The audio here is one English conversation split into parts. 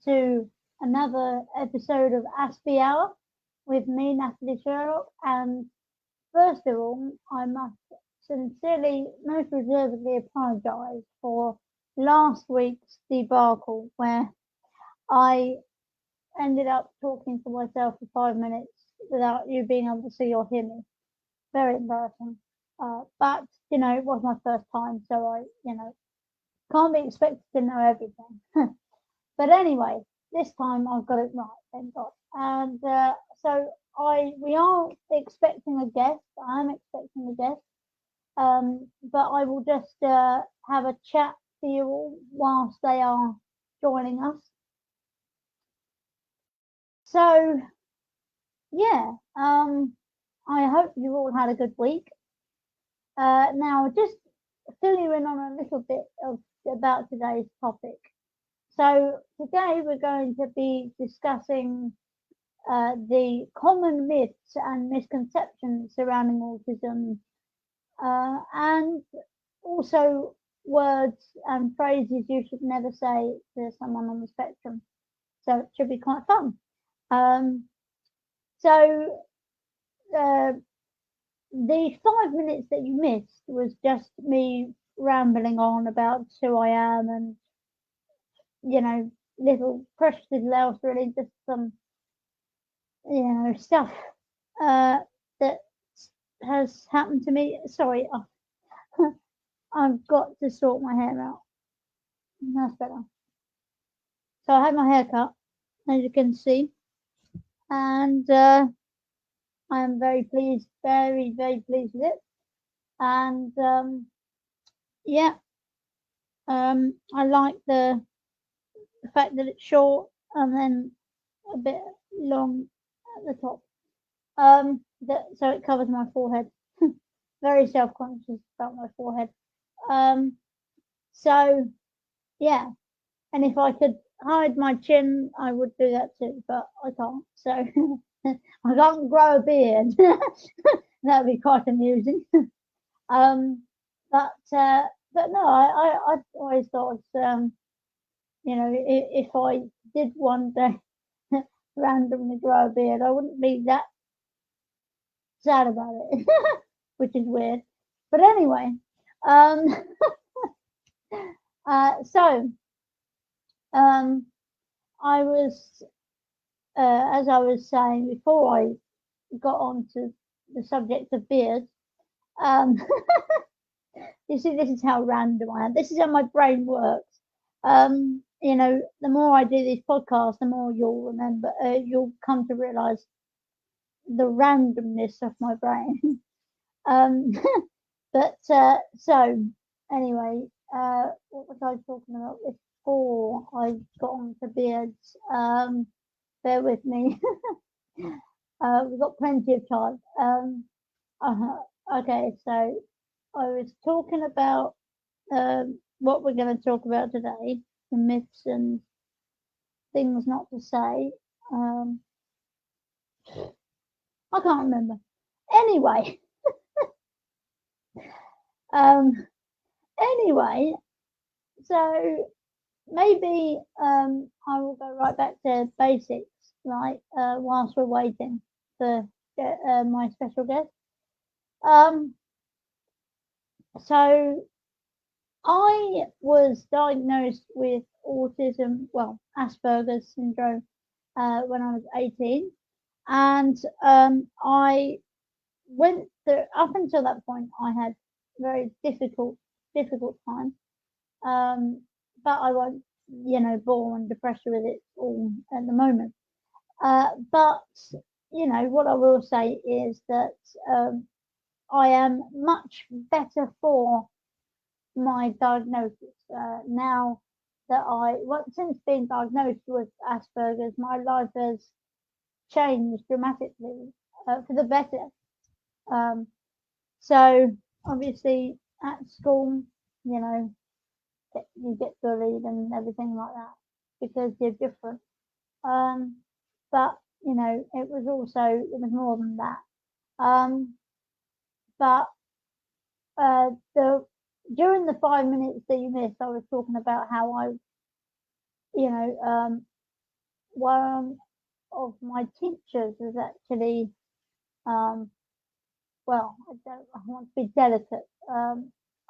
to another episode of Aspie Hour with me, Natalie Sherlock. And first of all, I must sincerely, most reservedly apologise for last week's debacle where I ended up talking to myself for 5 minutes without you being able to see or hear me. Very embarrassing. But, it was my first time, so I, can't be expected to know everything. But anyway, this time I've got it right, thank God. And so we are expecting a guest. I am expecting a guest. But I will just have a chat to you all whilst they are joining us. So, yeah, I hope you all had a good week. Now, just fill you in on a little bit about today's topic. So today we're going to be discussing the common myths and misconceptions surrounding autism, and also words and phrases you should never say to someone on the spectrum. So it should be quite fun. So the 5 minutes that you missed was just me rambling on about who I am and, little precious little else, really, just some, stuff that has happened to me. Sorry, I've got to sort my hair out. That's better. So I had my hair cut, as you can see, and I am very pleased, very, very pleased with it. And yeah, I like the fact that it's short and then a bit long at the top. So it covers my forehead. Very self-conscious about my forehead. So yeah, and if I could hide my chin, I would do that too, but I can't. So I can't grow a beard. That'd be quite amusing. But no, I always thought, if I did one day randomly grow a beard, I wouldn't be that sad about it, which is weird. But anyway, so I was, as I was saying before I got on to the subject of beards, you see, this is how random I am. This is how my brain works. The more I do these podcasts, the more you'll remember, you'll come to realize the randomness of my brain. But so anyway, what was I talking about before I got on to beards? Bear with me. We've got plenty of time. Okay, so I was talking about what we're going to talk about today, the myths and things not to say. I can't remember. Anyway, so maybe I will go right back to basics, like whilst we're waiting for my special guest. So I was diagnosed with autism, well, Asperger's syndrome, when I was 18, and I went through, up until that point, I had very difficult time, but I won't, bore and depress you with it all at the moment. But what I will say is that I am much better for my diagnosis now that since being diagnosed with Asperger's, my life has changed dramatically for the better. So obviously at school, you get bullied and everything like that because you're different. But it was more than that. But during the 5 minutes that you missed, I was talking about how I, one of my teachers was actually, well, I want to be delicate.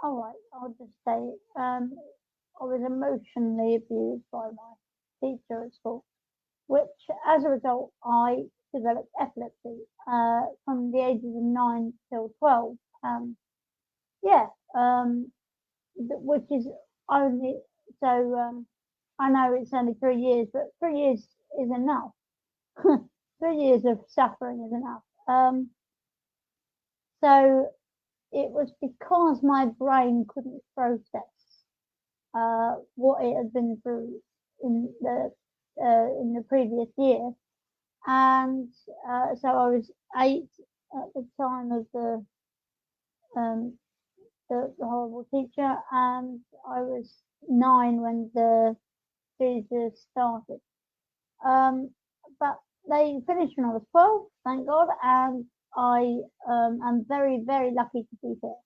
All right, I'll just say, I was emotionally abused by my teacher at school, which as a result, I developed epilepsy from the ages of 9 till 12. Yeah, which is only so. I know it's only 3 years, but 3 years is enough. 3 years of suffering is enough. So it was because my brain couldn't process what it had been through in the previous year, and so I was 8 at the time of the horrible teacher, and I was 9 when the seizures started. But they finished when I was 12, thank God, and I am very, very lucky to be here.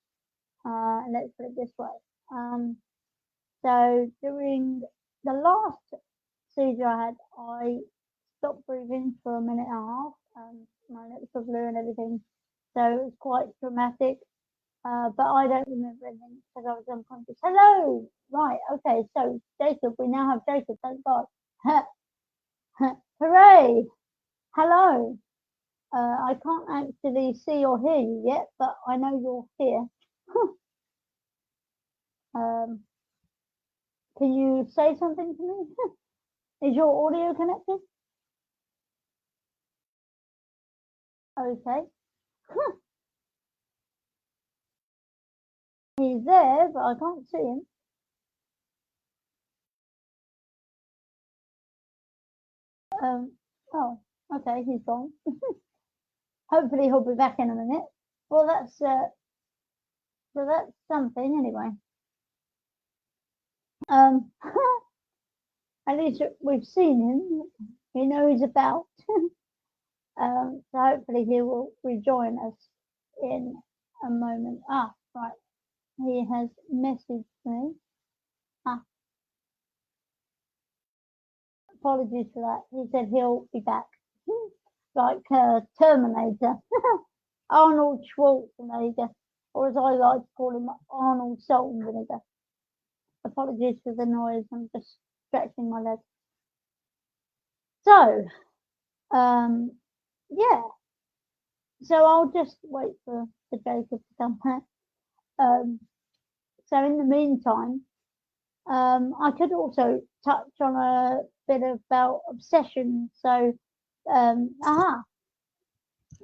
Let's put it this way. So during the last seizure I had, I stopped breathing for a minute and a half, and my lips were blue and everything. So it was quite dramatic. But I don't remember anything because I was unconscious. Hello! Right, okay, so Jacob, we now have Jacob, thank God. Hooray! Hello! I can't actually see or hear you yet, but I know you're here. Can you say something to me? Is your audio connected? Okay. He's there, but I can't see him. Oh, okay, he's gone. Hopefully he'll be back in a minute. Well, that's something anyway. At least we've seen him. We know he's about. So hopefully he will rejoin us in a moment. Ah, right. He has messaged me. Apologies for that. He said he'll be back. Like Terminator. Arnold Schwarzenegger. Or as I like to call him, Arnold Salt and Vinegar. Apologies for the noise. I'm just stretching my legs. So, yeah. So I'll just wait for Jacob to come back. So in the meantime, I could also touch on a bit about obsession. So,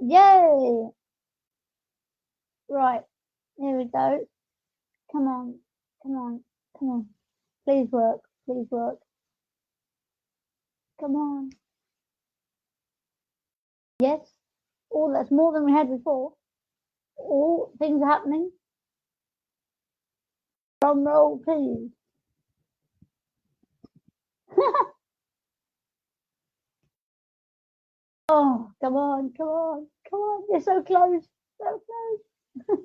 yay! Right, here we go. Come on, come on, come on. Please work, please work. Come on. Yes. Oh, that's more than we had before. Oh, things are happening. Drum roll, please. Oh, come on, come on, come on. You're so close, so close.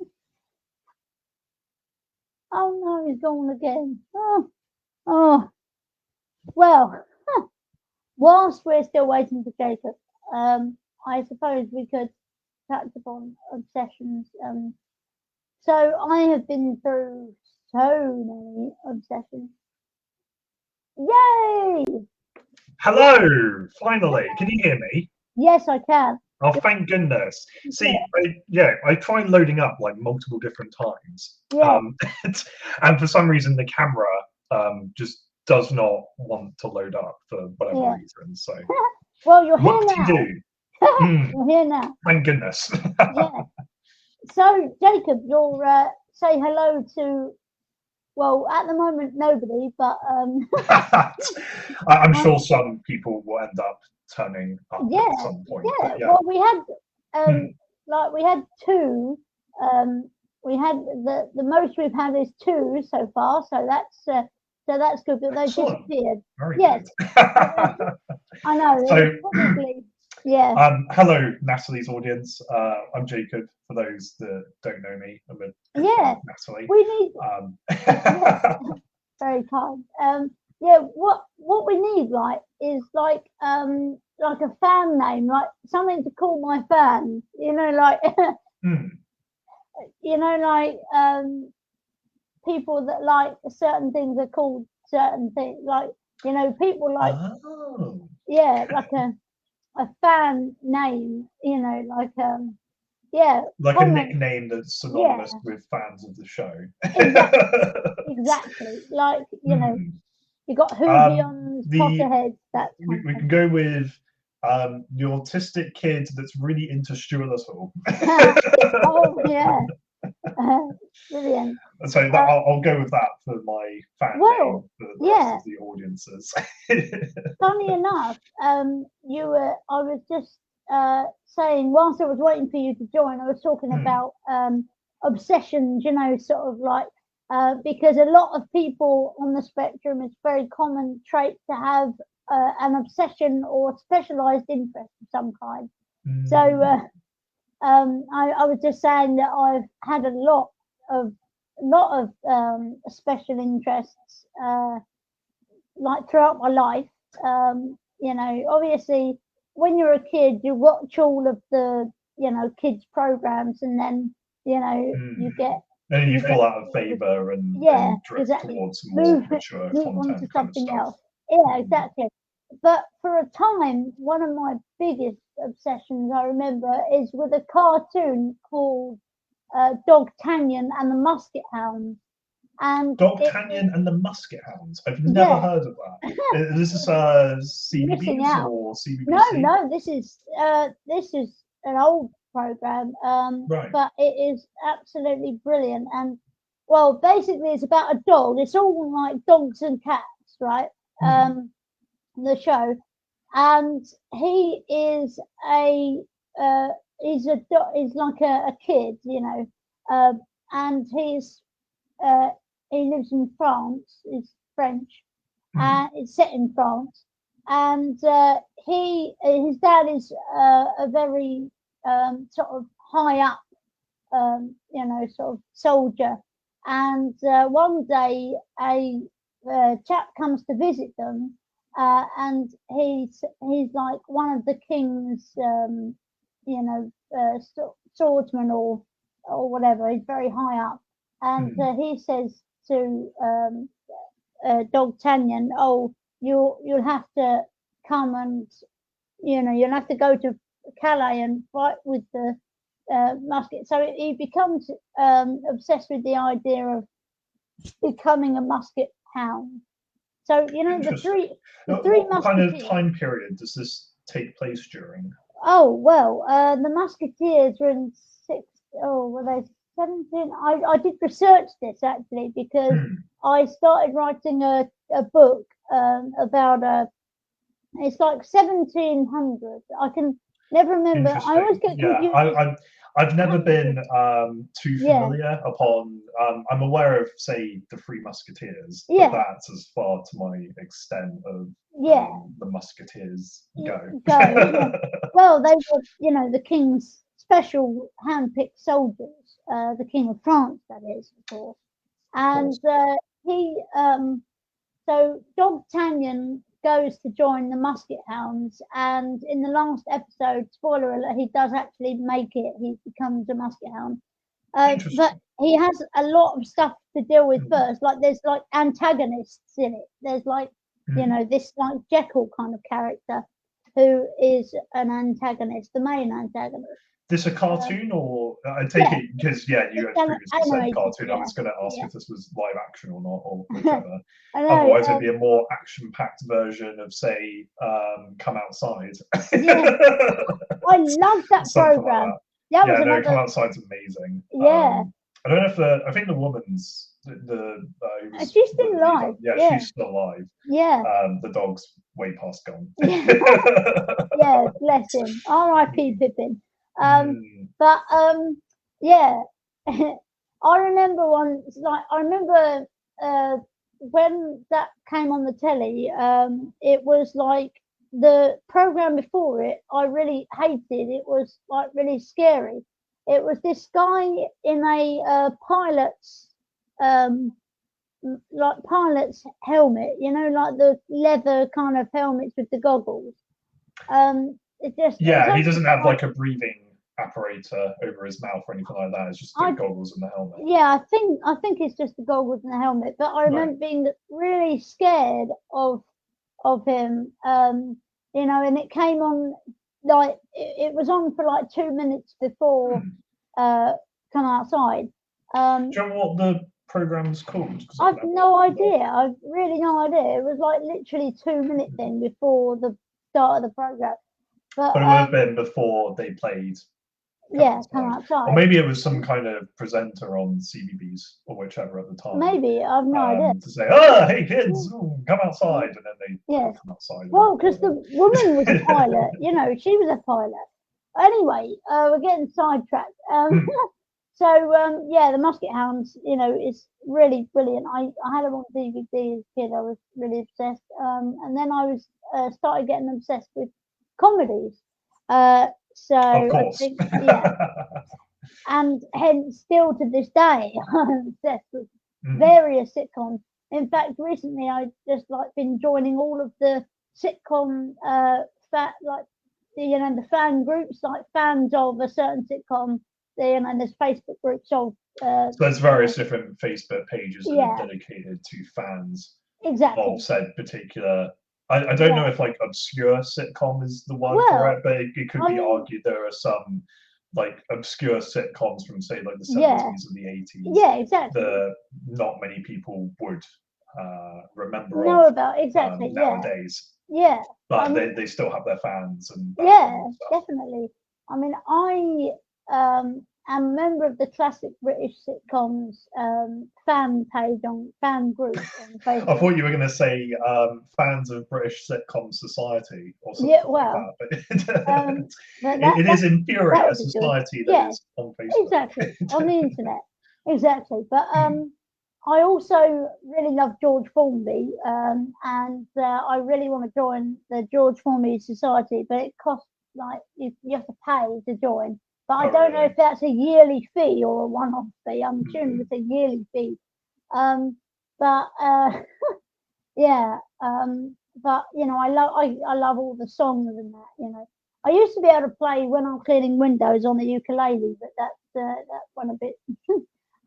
Oh no, he's gone again. Oh. Well, whilst we're still waiting for Jacob, I suppose we could touch upon obsessions. So I have been through so many obsessions. Yay! Hello, finally. Can you hear me? Yes, I can. Oh, thank goodness. See, I tried loading up like multiple different times. Yeah. And for some reason the camera just does not want to load up for whatever reason. So well, you're here what now. do you do? You're here now. Thank goodness. Yeah. So Jacob, you'll say hello to, well, at the moment nobody, but I'm sure some people will end up turning up at some point. Yeah. Well, we had like we had two. We had the most we've had is 2 so far, so that's good. But they disappeared. Yes. I know. So probably, hello, Natalie's audience. I'm Jacob. For those that don't know me, I'm a Natalie. We need. Very kind. yeah, what we need, like, is like a fan name, like something to call my fans, like Hmm. like people that like certain things are called certain things, like people like, Oh, yeah, like a fan name, like yeah, like a common, nickname that's yeah, synonymous with fans of the show. exactly, exactly, like Hmm. you got Um, Hoovians, the Potterheads, that kind we can go with the autistic kid that's really into Stuart Little. of thing. Oh yeah, brilliant. So that, uh, I'll go with that for my fan name well, for the rest yeah, of the audiences. funny enough, I was just saying, whilst I was waiting for you to join, I was talking Hmm. about obsessions, sort of like, because a lot of people on the spectrum, it's a very common trait to have an obsession or specialized interest of some kind. So Hmm. I was just saying that I've had of special interests, like throughout my life. Obviously, when you're a kid, you watch all of the kids programs, and then Hmm. you get And you you get fall out of favor and yeah, drift exactly, towards more move mature move on to content kind of something stuff. else. Yeah, Hmm. exactly. But for a time, one of my biggest obsessions I remember is with a cartoon called Dog Tanyan and the Musket Hound, and it was, D'Artagnan and the Musket Hounds. I've never yeah, heard of that. This is missing CBBS out. or No, CBBC? no, this is an old program, Right. but it is absolutely brilliant. And well, basically, it's about a dog. It's all like dogs and cats, right? Hmm. The show, and he is a uh, he's like a kid, uh, and uh, he lives in France. He's French, Hmm. and it's set in France. And his dad is a very sort of high up, sort of soldier. And one day, a chap comes to visit them, and he's like one of the king's, swordsmen or whatever. He's very high up, and Hmm. he says to Dog Tanyan, "Oh, you'll have to come and you'll have to go to Calais and fight with the musket." So he becomes obsessed with the idea of becoming a musket hound. So the Interesting. three What kind of musketeers. time period does this take place during? Oh well, the musketeers were in six. Oh, were they 17? I did research this actually because Hmm. I started writing a book about it's like 1700. I can never remember. I always Interesting. get Yeah, confused. I've never been Hundred. too Yeah, familiar upon. I'm aware of, say, the Three Musketeers, but yeah, that's as far to my extent of yeah. the Musketeers go. Go. Yeah. Well, they were, the king's special handpicked soldiers. The king of France, that is, of course. Of course. And he, so D'Artagnan goes to join the Musket Hounds, and in the last episode, spoiler alert, he does actually make it. He becomes a Musket Hound, but Interesting. he has a lot of stuff to deal with Hmm. first. Like there's like antagonists in it. There's like Hmm. this like Jekyll kind of character who is an antagonist, the main antagonist. This a Um, cartoon, or I take yeah, it because yeah, you it's had previously said animated. cartoon. I Yeah, was going to ask yeah. if this was live action or not, or whichever. I know. Otherwise, it'd be a more action-packed version of, say, Come Outside, Yeah, I love that something like program. that. That was Yeah, no, Come another. Outside's amazing. Yeah, I don't know if I think the woman's who was she's the still lead alive. on. Yeah, Yeah, she's still alive. yeah, The dog's way past gone. yeah. Yeah, bless him. R.I.P. Pippin. Um, Mm. but yeah, I remember once. Like I remember when that came on the telly. It was like the program before it. I really hated. It was like really scary. It was this guy in a pilot's um, like pilot's helmet, you know, like the leather kind of helmets with the goggles. It just Yeah, he doesn't have like a breathing apparatus over his mouth or anything like that. It's just the goggles and the helmet. Yeah, I think it's just the goggles and the helmet. But I remember being really scared of him. You know, and it came on like it was on for like 2 minutes before Come Outside. Do you know what the program's called? I've no idea. I've really no idea. It was like literally 2 minute thing before the start of the program. But it would have been before they played. Come Outside. Or maybe it was some kind of presenter on CBBS or whichever at the time. Maybe, I've no idea. To say, oh, hey kids, come outside, and then they come outside. Well, because the woman was a pilot, you know, she was a pilot. Anyway, we're getting sidetracked. So yeah, the Musket Hounds, you know, is really brilliant. I had them on DVD as a kid. I was really obsessed, and then I was started getting obsessed with comedies. So I think, and hence still to this day, I'm obsessed with various sitcoms. In fact, recently I just like been joining all of the sitcom the fan groups, like fans of a certain sitcom. And there's Facebook groups of. So there's various different Facebook pages that are dedicated to fans of said particular. I don't know if like obscure sitcom is the word for it, but it could be argued there are some like obscure sitcoms from say like the 70s or the 80s. Yeah, exactly. That not many people would remember know about nowadays. Yeah. But they still have their fans and definitely. I mean, I am a member of the classic British sitcoms fan page on fan group on Facebook. I thought you were going to say fans of British Sitcom Society or something like that. But it is in theory a society that is on Facebook. Exactly, on the internet. Exactly. But I also really love George Formby, and I really want to join the George Formby Society, but it costs like you have to pay to join. But I don't know if that's a yearly fee or a one-off fee. I'm assuming it's a yearly fee. But you know, I love all the songs and that. You know, I used to be able to play when I'm cleaning windows on the ukulele, but that went a bit.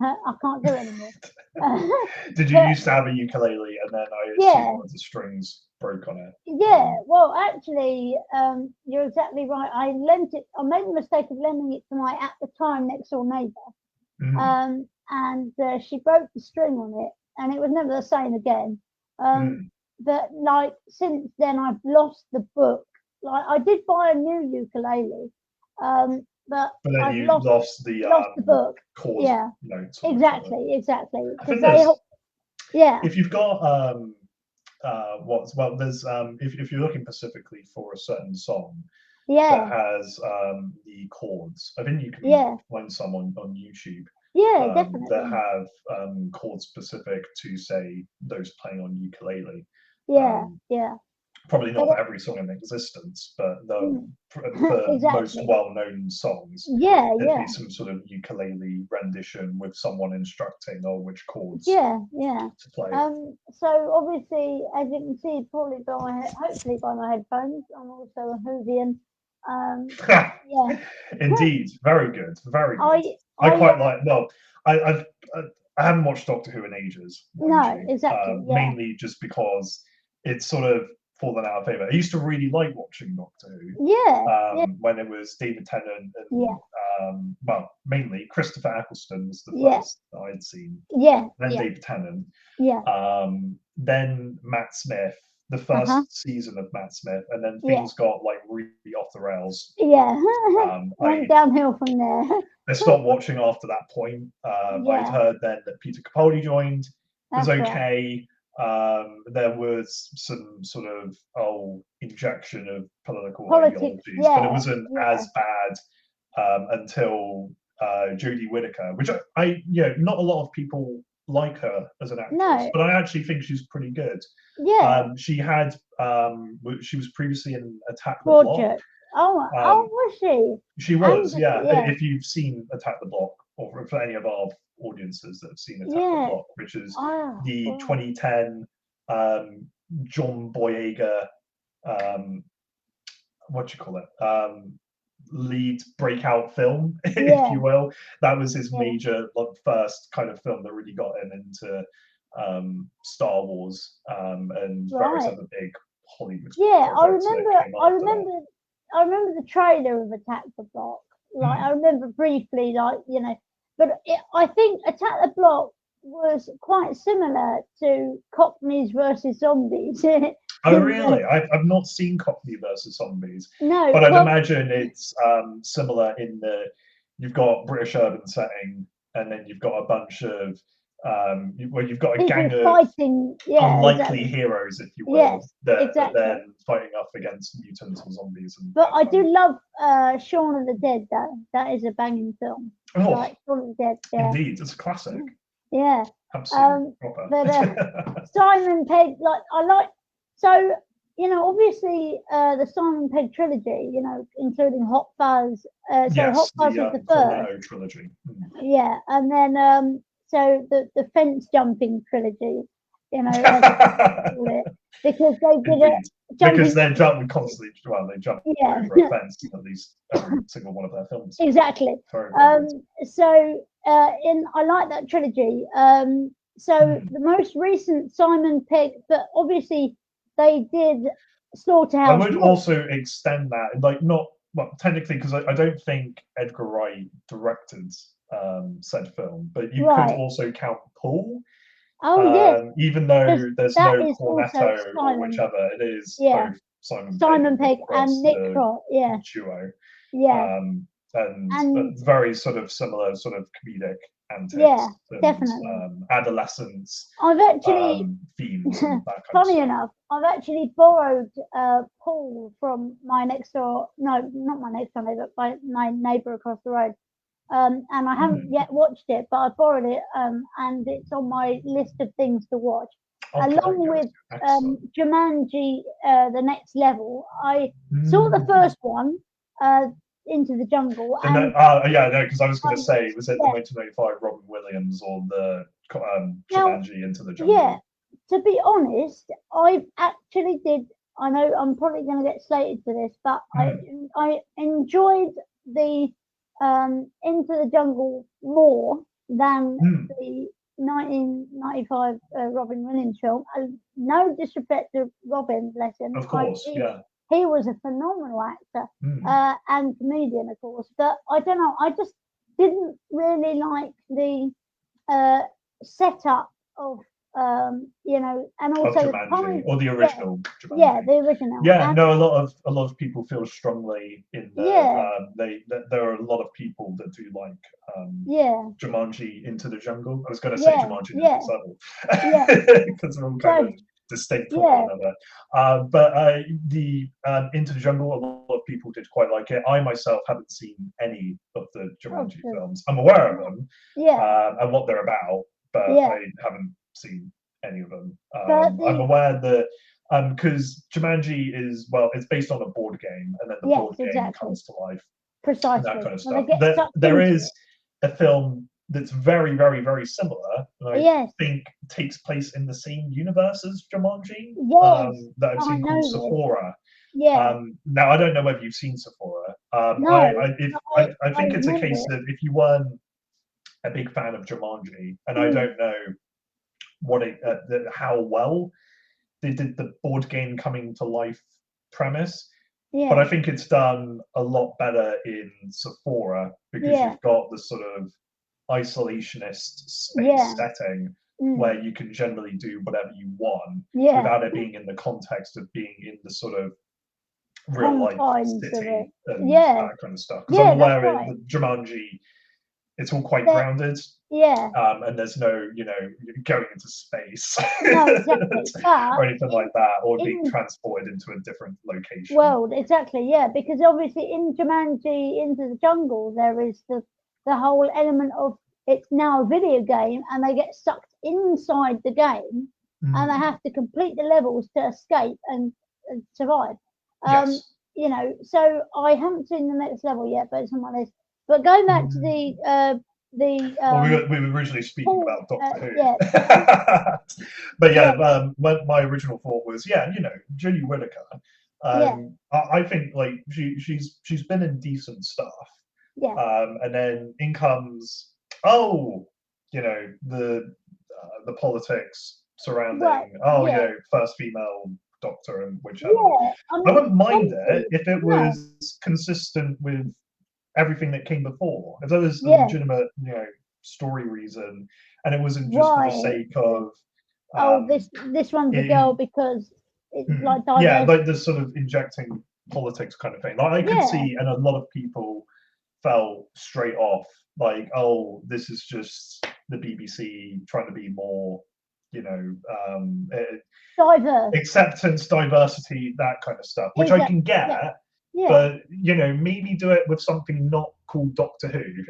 I can't do it anymore. Did you used to have a ukulele and then I assume the strings broke on it? Yeah, well, actually, you're exactly right. I lent it. I made the mistake of lending it to my at the time next door neighbour, and she broke the string on it, and it was never the same again. But like since then, I've lost the book. Like I did buy a new ukulele, but then I've you lost the book. Chord notes. Exactly. If you've got there's if you're looking specifically for a certain song that has the chords, I think you can find some on YouTube. Definitely. That have chords specific to say those playing on ukulele. Probably not every song in existence, but the most well-known songs. There'd be some sort of ukulele rendition with someone instructing on which chords to play. So obviously, as you can see, probably hopefully by my headphones, I'm also a Whovian. Indeed, very good, very good. I quite like. Well, I haven't watched Doctor Who in ages. No, exactly. Mainly just because it's sort of fallen out of favor. I used to really like watching Doctor Who. When it was David Tennant and mainly Christopher Eccleston was the first that I'd seen. Then David Tennant. Then Matt Smith. The first season of Matt Smith, and then things got like really off the rails. Went downhill from there. I stopped watching after that point. I'd heard then that Peter Capaldi joined. It was okay. There was some sort of injection of political ideologies, but it wasn't as bad until Jodie Whittaker, which I not a lot of people like her as an actress, but I actually think she's pretty good. She had she was previously in Attack the Block. Was she? She was, If you've seen Attack the Block or for any of our audiences that have seen Attack the Block, which is the 2010 John Boyega, what do you call it? Lead breakout film, if you will. That was his major, first kind of film that really got him into Star Wars and various other big Hollywood projects. I remember the trailer of Attack the Block. Like I remember briefly, like but I think Attack the Block was quite similar to Cockneys versus Zombies. Oh, really? I've not seen Cockney versus Zombies. No, but I'd imagine it's similar in that you've got British urban setting, and then you've got a bunch of you've got a gang of fighting, unlikely heroes, if you will, that are then fighting up against mutants or zombies. But I do love Shaun of the Dead. That is a banging film. Like Shaun of the Dead. Yeah. Indeed, it's a classic. Yeah. Absolutely. But Simon Pegg, so obviously the Simon Pegg trilogy, including Hot Fuzz. Hot Fuzz was the first trilogy. Yeah, and then so the fence jumping trilogy, because they did it. Because they're jumping constantly. Well, they jump over a fence in at least every single one of their films. Exactly. So I like that trilogy. So the most recent Simon Pegg, but obviously they did Slaughterhouse. I would also extend that, not technically, because I don't think Edgar Wright directed said film, but you could also count Paul. Even though there's no Cornetto or whichever, it is both Simon Pegg and Nick Kroll, duo. Yeah. And very sort of similar sort of comedic antics. Yeah, definitely. Adolescence. I've actually themes. And that funny enough, I've actually borrowed Paul from my next door. No, not my next door neighbour, but my neighbour across the road. And I haven't yet watched it, but I borrowed it, and it's on my list of things to watch, along with Jumanji: The Next Level. I saw the first one, Into the Jungle, and because I was going to say, was it the 1995 Robin Williams or the Jumanji: Into the Jungle? Yeah, to be honest, I actually did. I know I'm probably going to get slated for this, but I enjoyed the Into the Jungle more than the 1995 Robin Williams film. No disrespect to Robin, bless him. Of course, he was a phenomenal actor and comedian, of course. But I don't know, I just didn't really like the setup of and also Jumanji, or the original Jumanji. Yeah, the original. Yeah, no, a lot of people feel strongly in the there are a lot of people that do like Jumanji: Into the Jungle. I was going to say Jumanji: Next Level, because they're all kind of distinct from one another. But the Into the Jungle, a lot of people did quite like it. I myself haven't seen any of the Jumanji films. I'm aware of them and what they're about, but I haven't seen any of them. I'm aware that because Jumanji is, it's based on a board game, and then the board game comes to life. Precisely. That kind of stuff. There is a film that's very, very, very similar, and I think takes place in the same universe as Jumanji, that I've seen called Sephora. Now, I don't know whether you've seen Sephora. I think it's a case of, if you weren't a big fan of Jumanji, and I don't know how well they did the board game coming to life premise, but I think it's done a lot better in Sephora, because you've got the sort of isolationist space setting where you can generally do whatever you want without it being in the context of being in the sort of real life city and that kind of stuff. Because I'm aware of Jumanji, it's all quite grounded. And there's no, going into space or anything like that, or being transported into a different location. Well, exactly, because obviously in Jumanji: Into the Jungle, there is the whole element of it's now a video game, and they get sucked inside the game, and they have to complete the levels to escape and survive. So I haven't seen the next level yet, but it's on my list. But going back to the we were originally speaking about Doctor Who. Yeah. But yeah, my original thought was, Jodie Whittaker. I think like she's been in decent stuff. Yeah. And then in comes the politics surrounding first female Doctor and whichever. Yeah, I wouldn't mind it if it was consistent with everything that came before. If there was a legitimate, story reason, and it wasn't just for the sake of this one's a girl because it's like diverse. Yeah, like this sort of injecting politics kind of thing. Like I could see, and a lot of people felt straight off like, oh, this is just the BBC trying to be more, diverse, acceptance, diversity, that kind of stuff, which I can get. Yeah. But maybe do it with something not called Doctor Who.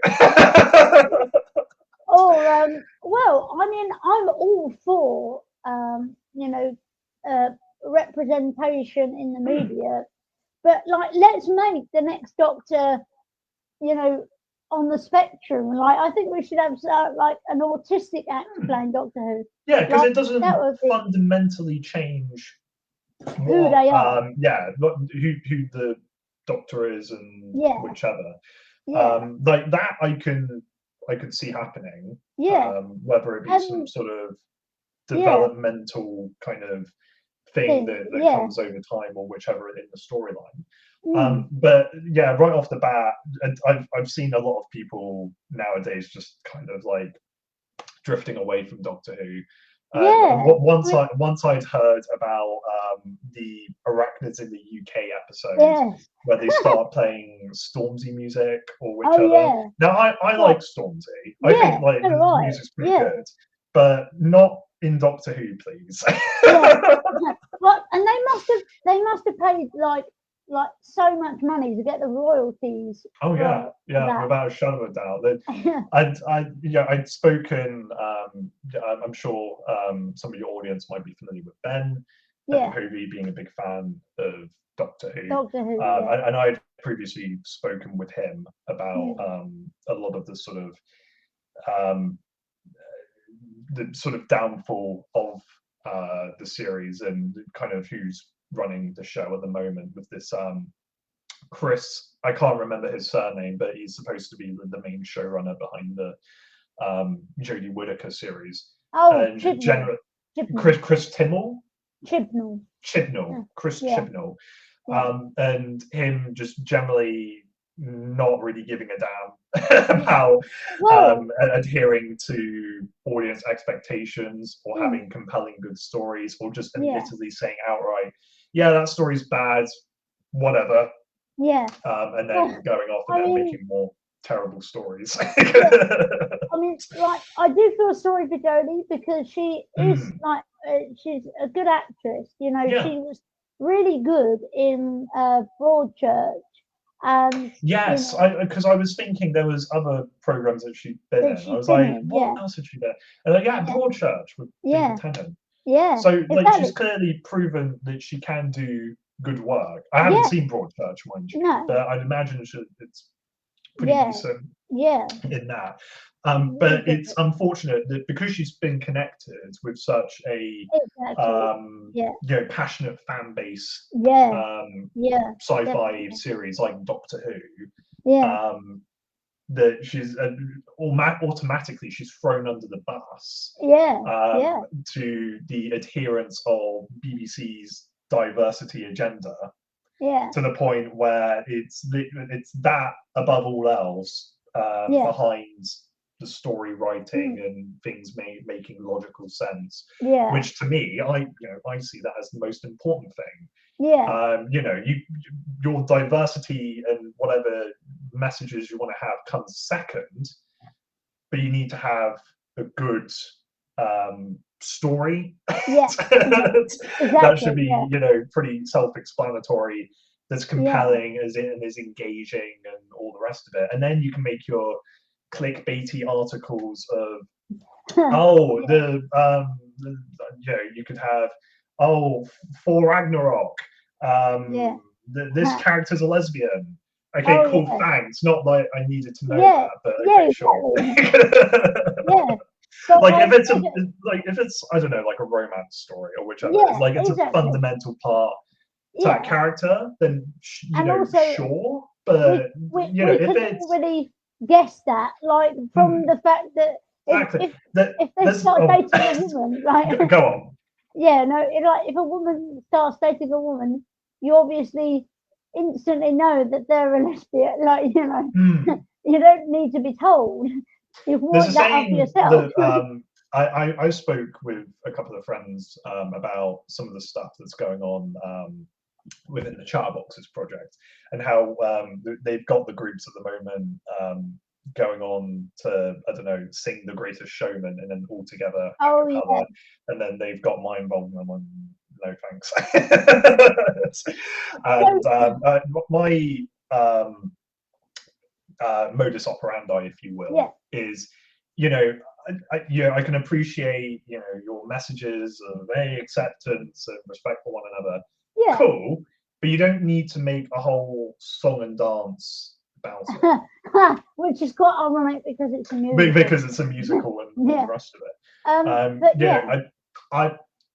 Well, I mean, I'm all for representation in the media, but like, let's make the next Doctor, on the spectrum. Like, I think we should have like an autistic actor playing Doctor Who. Yeah, because it doesn't fundamentally change who they are. Who the Doctor is and whichever. Like that, I could see happening. Whether it be some sort of developmental kind of thing that comes over time or whichever in the storyline. But yeah, right off the bat, I've seen a lot of people nowadays just kind of like drifting away from Doctor Who. Once I'd heard about the Arachnids in the UK episode where they start playing Stormzy music or whichever. Now I like Stormzy. I think like the music's pretty good, but not in Doctor Who, please. Well, and they must have paid like so much money to get the royalties. Without a shadow of a doubt. I'd spoken. I'm sure some of your audience might be familiar with Ben, Hovey being a big fan of Doctor Who. And I'd previously spoken with him about a lot of the sort of downfall of the series and kind of who's running the show at the moment with this Chris. I can't remember his surname, but he's supposed to be the main showrunner behind the Jodie Whittaker series. Chris Timmel. Chibnall. Chris Chibnall. And him just generally not really giving a damn about adhering to audience expectations or having compelling good stories, or just admittedly saying outright, that story's bad, whatever. And then going off and making more terrible stories. I mean, like, I do feel sorry for Jodie because she is like she's a good actress. She was really good in Broadchurch. Yes, because I was thinking there was other programs that she'd been in. I was like, what else had she been? And Broadchurch with David Tennant. So like, she's clearly proven that she can do good work. I haven't seen Broadchurch, mind you, but I'd imagine it's pretty decent in that. But it's unfortunate that because she's been connected with such a passionate fan base, sci-fi series like Doctor Who, that she's automatically she's thrown under the bus to the adherence of BBC's diversity agenda. To the point where it's that above all else behind the story writing and things making logical sense. Which to me, I see that as the most important thing. Your diversity and whatever messages you want to have comes second, but you need to have a good story. That should be pretty self-explanatory, that's compelling as in is engaging and all the rest of it, and then you can make your clickbaity articles of you could have for Ragnarok this character's a lesbian, Okay, cool, thanks. Not like I needed to know that, but okay, sure. Yeah. But like if it's I don't know, like a romance story or whichever, it's like it's a fundamental part to that character, then sure. But we can already guess that, like from the fact that if they start dating a woman, like go on. Yeah, no, like if a woman starts dating a woman, you obviously instantly know that they're a lesbian. Like, you don't need to be told. You can work that out for yourself. That, I spoke with a couple of friends about some of the stuff that's going on within the Chatterboxes project, and how they've got the groups at the moment going on to, I don't know, sing The Greatest Showman and then all together and then they've got my involvement. I'm no thanks. And my modus operandi, if you will, is I can appreciate your messages of acceptance and respect for one another. Cool, but you don't need to make a whole song and dance about it. Which is quite ironic because it's a musical. Because it's a musical and all the rest of it.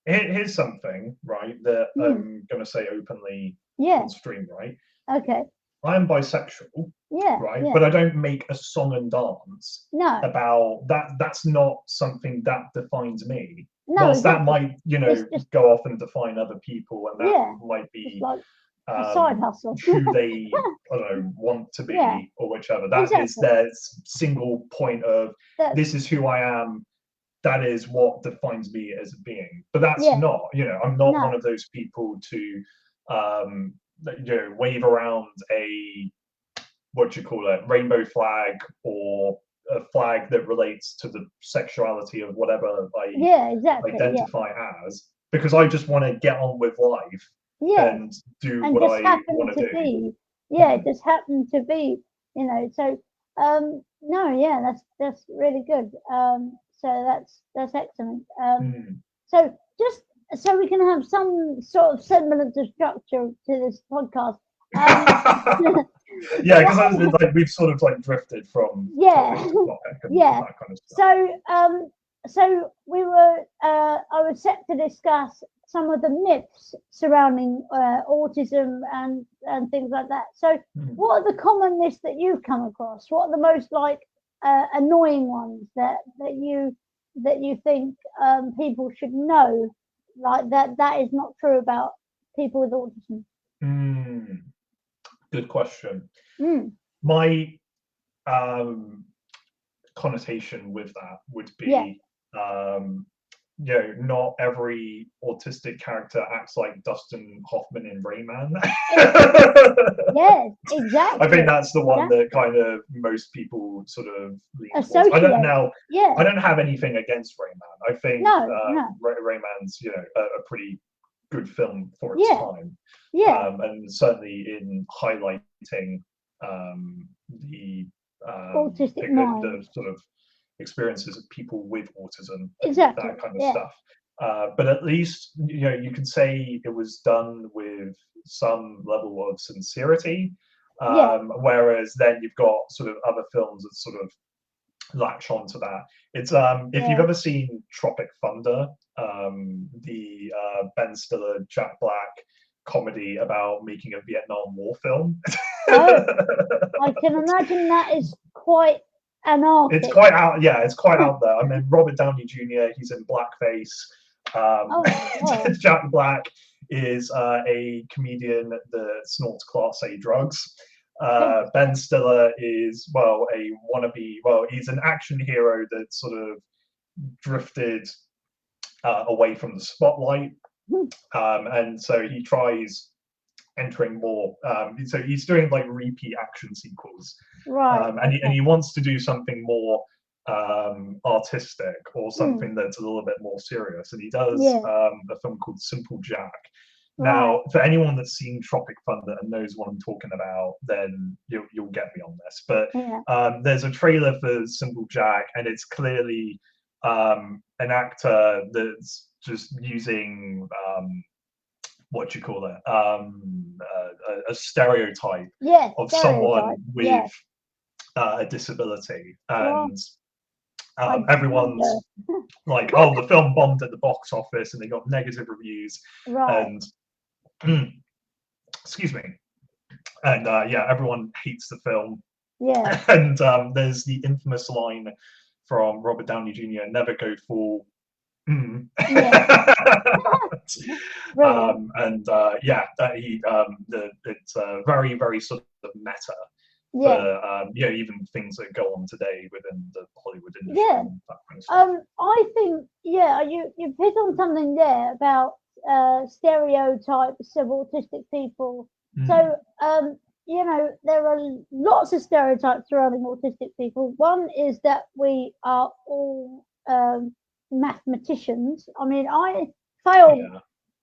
Here's something, right, that I'm going to say openly on stream, right? Okay. I am bisexual, right? But I don't make a song and dance about that. That's not something that defines me. No, whilst that might, go off and define other people, and that might be like a side hustle. who they, I don't know, want to be or whichever. That is their single point of this is who I am. That is what defines me as a being. But that's not, I'm not one of those people to wave around a rainbow flag or a flag that relates to the sexuality of whatever I identify as, because I just want to get on with life and do what I want to do. It just happened to be, so that's really good. So that's excellent. So just so we can have some sort of semblance of structure to this podcast. Because we've sort of drifted from topic to topic and that kind of stuff. So we were I was set to discuss some of the myths surrounding autism and things like that. So what are the common myths that you've come across? What are the most annoying ones that you think people should know, like that is not true about people with autism? Good question. My connotation with that would be not every autistic character acts like Dustin Hoffman in Rayman. Yes, exactly. I think that's the one that kind of most people sort of lean towards. I don't have anything against Rayman. I think Rayman's a pretty good film for its time. And certainly in highlighting the autistic mind, the sort of experiences of people with autism, that kind of stuff. But at least you can say it was done with some level of sincerity. Whereas then you've got sort of other films that sort of latch onto that. It's if you've ever seen Tropic Thunder, the Ben Stiller, Jack Black comedy about making a Vietnam War film. I can imagine that is quite anarchic. It's quite out. Yeah, it's quite out there. I mean, Robert Downey Jr. He's in blackface. Jack Black is a comedian that snorts Class A drugs. Ben Stiller is a wannabe. He's an action hero that sort of drifted away from the spotlight, and so he tries entering more. So he's doing repeat action sequels, and he wants to do something more artistic or something that's a little bit more serious, and he does a film called Simple Jack. Now, for anyone that's seen Tropic Thunder and knows what I'm talking about, then you'll get me on this. But there's a trailer for Simple Jack, and it's clearly an actor that's just using what do you call it? A stereotype of someone with a disability, and everyone's like, oh, the film bombed at the box office and they got negative reviews, and excuse me, and yeah, everyone hates the film. And there's the infamous line from Robert Downey Jr., never go full. And yeah, it's very, very sort of meta for even things that go on today within the Hollywood industry. And that kind of stuff. I think you hit on something there about stereotypes of autistic people. So there are lots of stereotypes surrounding autistic people. One is that we are all mathematicians. I mean, I failed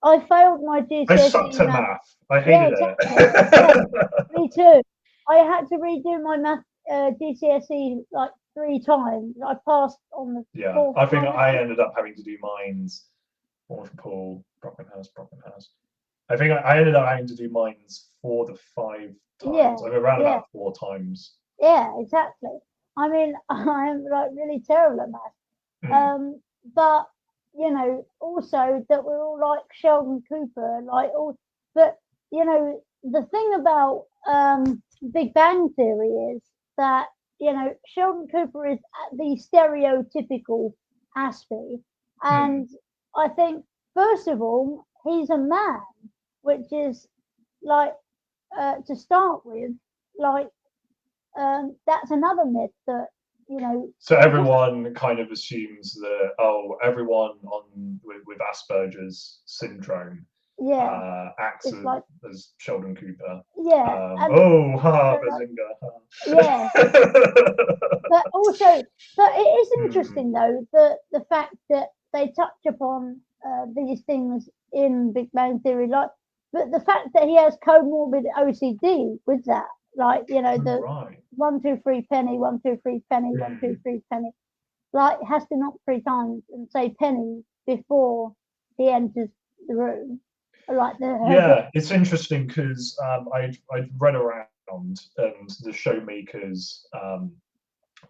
my GCSE. I sucked at math. I hated it. Me too. I had to redo my math GCSE like 3 times. I passed on the. Yeah, I think I ended up having to do mines. Paul, Brockenhouse. I think I ended up having to do mines 4 to 5 times. I mean, around about 4 times. Yeah, exactly. I mean, I'm like really terrible at math. But also that we're all like Sheldon Cooper, but the thing about Big Bang Theory is that Sheldon Cooper is the stereotypical Aspie, and I think first of all he's a man, which is like to start with, like that's another myth that So everyone kind of assumes that everyone with Asperger's syndrome acts as Sheldon Cooper. Bazinga. But also, but it is interesting though the fact that they touch upon these things in Big Bang Theory, but the fact that he has comorbid OCD with that, the 1 2 3 penny, 1 2 3 penny, 1 2 3 penny, has to knock 3 times and say penny before he enters the room. It's interesting because I'd read around and the showmakers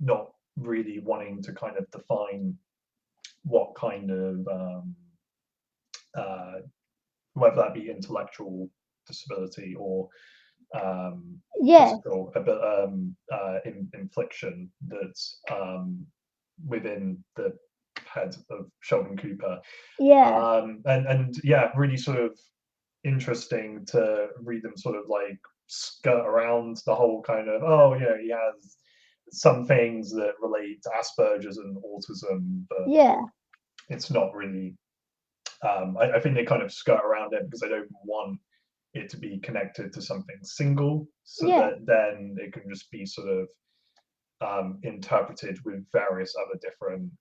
not really wanting to kind of define what kind of whether that be intellectual disability or physical infliction that's within the head of Sheldon Cooper. And really sort of interesting to read them sort of like skirt around the whole kind of he has some things that relate to Asperger's and autism, but it's not really. I think they kind of skirt around it because they don't want it to be connected to something single, so that then it can just be sort of interpreted with various other different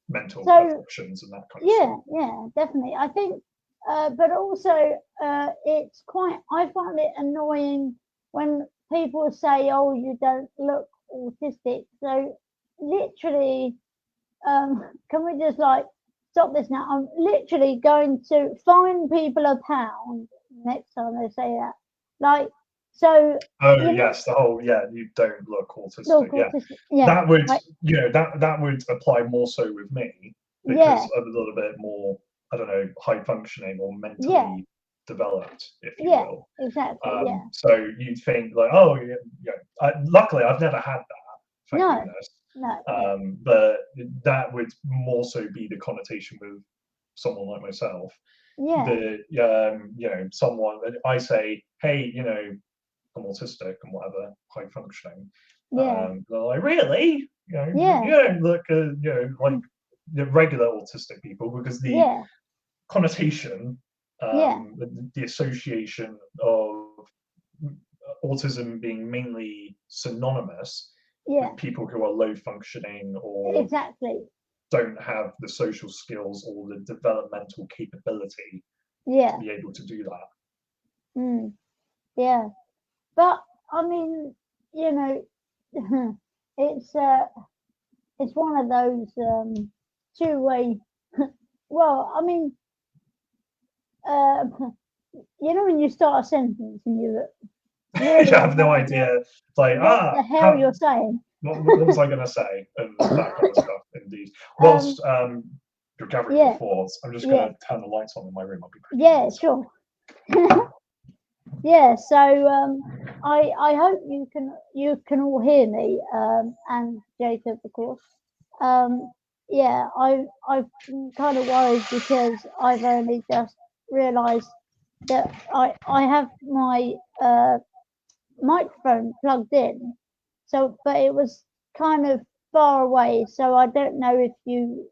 mental afflictions and that kind of stuff. Yeah, definitely. I think, but also it's I find it annoying when people say, "Oh, you don't look autistic." So literally, can we just stop this now? I'm literally going to fine people £1 next time they say that. Yes, the whole you don't look autistic. That would that would apply more so with me because I'm a little bit more, I don't know, high functioning or mentally developed, if you will. Exactly. So you'd think luckily I've never had that. Thank goodness. No. But that would more so be the connotation with someone like myself. Someone I say, hey, I'm autistic and whatever, high functioning. They're like, really? You don't look like the regular autistic people, because the connotation, the association of autism being mainly synonymous with people who are low functioning or don't have the social skills or the developmental capability to be able to do that. But I mean, it's one of those two-way. Well, I mean, you know when you start a sentence and you really have no idea. It's like, what the hell you're saying. What was I going to say? And that kind of stuff, indeed. Whilst you're gathering your thoughts, I'm just going to turn the lights on in my room. I'll be quick. Yeah, sure. Yeah, so I hope you can all hear me, and Jacob, of course. Yeah, I've been kind of worried because I've only just realised that I have my microphone plugged in, so but it was kind of far away, so I don't know if you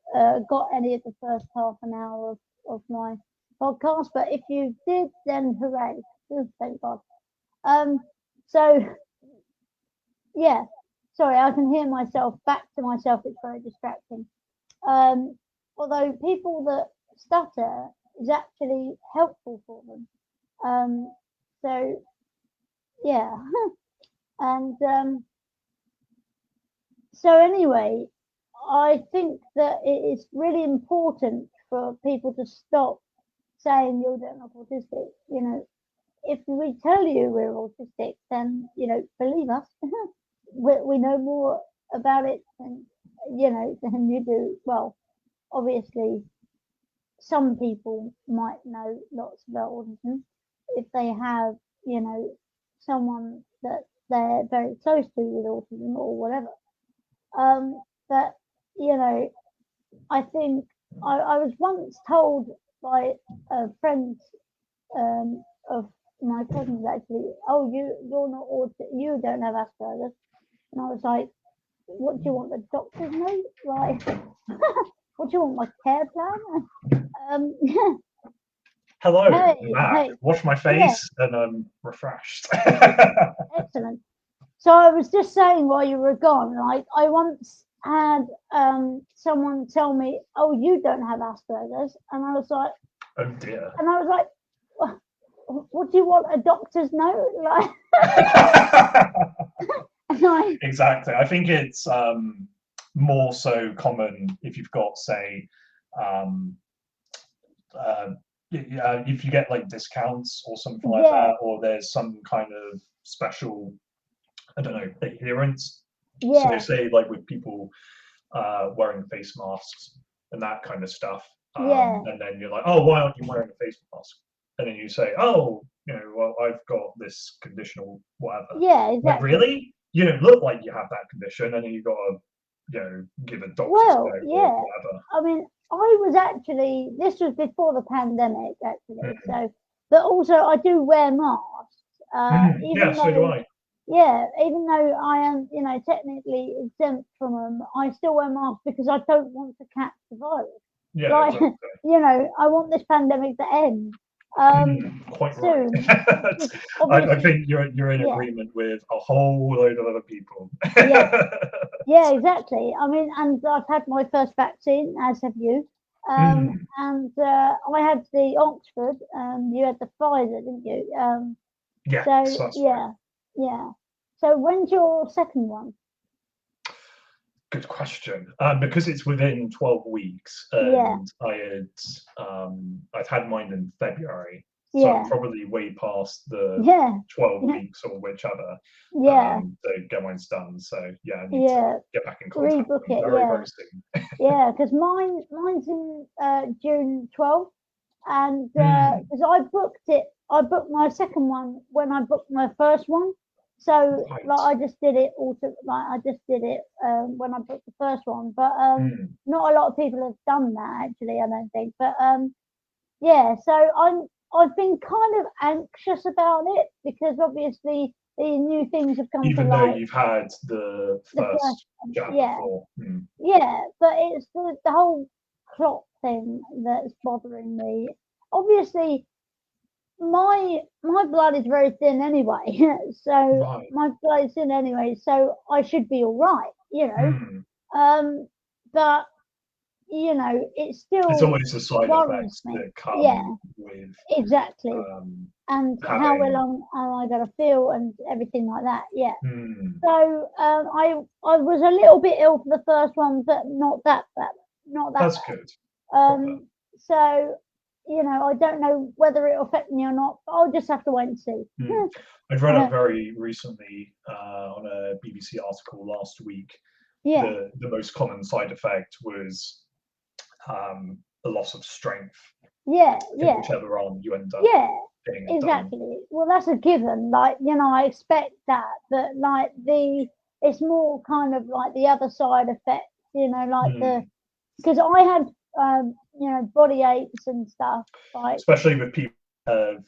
got any of the first half an hour of my podcast, but if you did, then hooray! Thank God. So yeah, sorry, I can hear myself back to myself. It's very distracting. Although people that stutter is actually helpful for them. So yeah, and so anyway, I think that it is really important for people to stop saying you're not autistic. You know, if we tell you we're autistic, then believe us. we know more about it than than you do. Well, obviously, some people might know lots about autism if they have someone that they're very close to with autism or whatever. But I think I was once told by a friend of my cousins actually, oh, you're not autistic, you don't have Asperger's, and I was like, what do you want the doctors know? Like, what do you want, my care plan? Hello, Mac. Wash my face and I'm refreshed. Excellent. So I was just saying while you were gone, like I once had someone tell me, "Oh, you don't have Asperger's," and I was like, "Oh dear." And I was like, what do you want a doctor's note? Like, exactly. I think it's more so common if you've got, say, if you get like discounts or something like that, or there's some kind of special, I don't know, adherence. So they say like with people wearing face masks and that kind of stuff. And then you're like, oh, why aren't you wearing a face mask? And then you say, oh, well, I've got this condition or whatever. Yeah, exactly. Like, really? You don't look like you have that condition, and then you've got to, give a doctor's note or whatever. I mean, I was actually, this was before the pandemic, actually. So, but also I do wear masks. So do I. Yeah, even though I am, technically exempt from them, I still wear masks because I don't want to catch the virus. Yeah, like, exactly. I want this pandemic to end. Quite soon. Right. I think you're in agreement with a whole load of other people. Yeah, exactly. I mean, and I've had my first vaccine, as have you. And I had the Oxford, you had the Pfizer, didn't you? Yeah. So when's your second one? Good question. Because it's within 12 weeks, and I'd had mine in February, so I'm probably way past the 12 weeks or whichever. To get mine done. So I need to get back in contact with them very soon. Because mine's in June 12th, and because I booked my second one when I booked my first one. So like I just did it when I booked the first one, but not a lot of people have done that actually, I don't think. But so I've been kind of anxious about it because obviously the new things have come to light. Even though you've had the first jab before. Yeah, but it's the whole clock thing that's bothering me. Obviously, my blood is very thin anyway, so my blood is thin anyway, so I should be all right, but it's still, it's always the side effects that come with exactly, and how well am I going to feel and everything like that. So I was a little bit ill for the first one, but not that bad, That's good. So I don't know whether it'll affect me or not, but I'll just have to wait and see. I've read up very recently on a BBC article last week. Yeah. The most common side effect was a loss of strength. Yeah. In whichever arm you end up. Yeah. Getting Exactly. done. Well, that's a given. Like, I expect that, but like it's more kind of like the other side effect. Like because I had body aches and stuff. Like, especially with people who have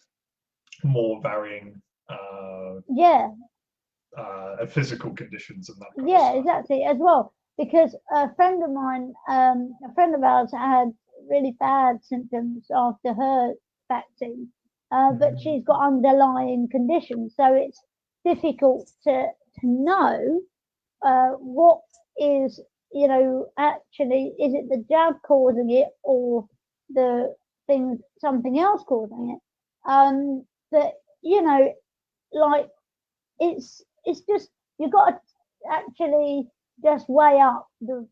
more varying physical conditions and that kind of stuff. Exactly, as well, because a friend of mine, a friend of ours had really bad symptoms after her vaccine, but she's got underlying conditions, so it's difficult to know what is, actually, is it the jab causing it or the something else causing it. But like it's just, you've got to actually just weigh up the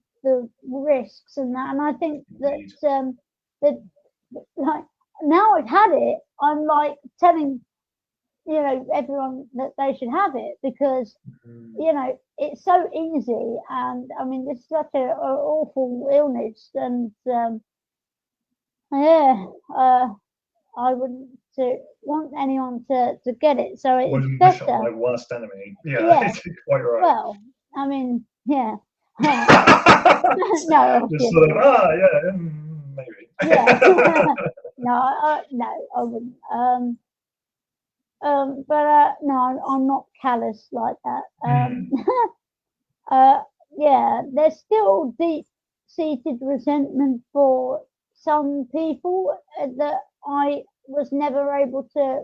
risks and that. And I think that like, now I've had it, I'm like telling everyone that they should have it, because it's so easy, and I mean, it's such an awful illness, and I wouldn't want anyone to get it, so it's wouldn't better. wish on my worst enemy. Yeah. Quite right. Well, I mean, yeah. No, just sort of, maybe. Yeah. No, I wouldn't. But no, I'm not callous like that. Yeah, there's still deep-seated resentment for some people that I was never able to,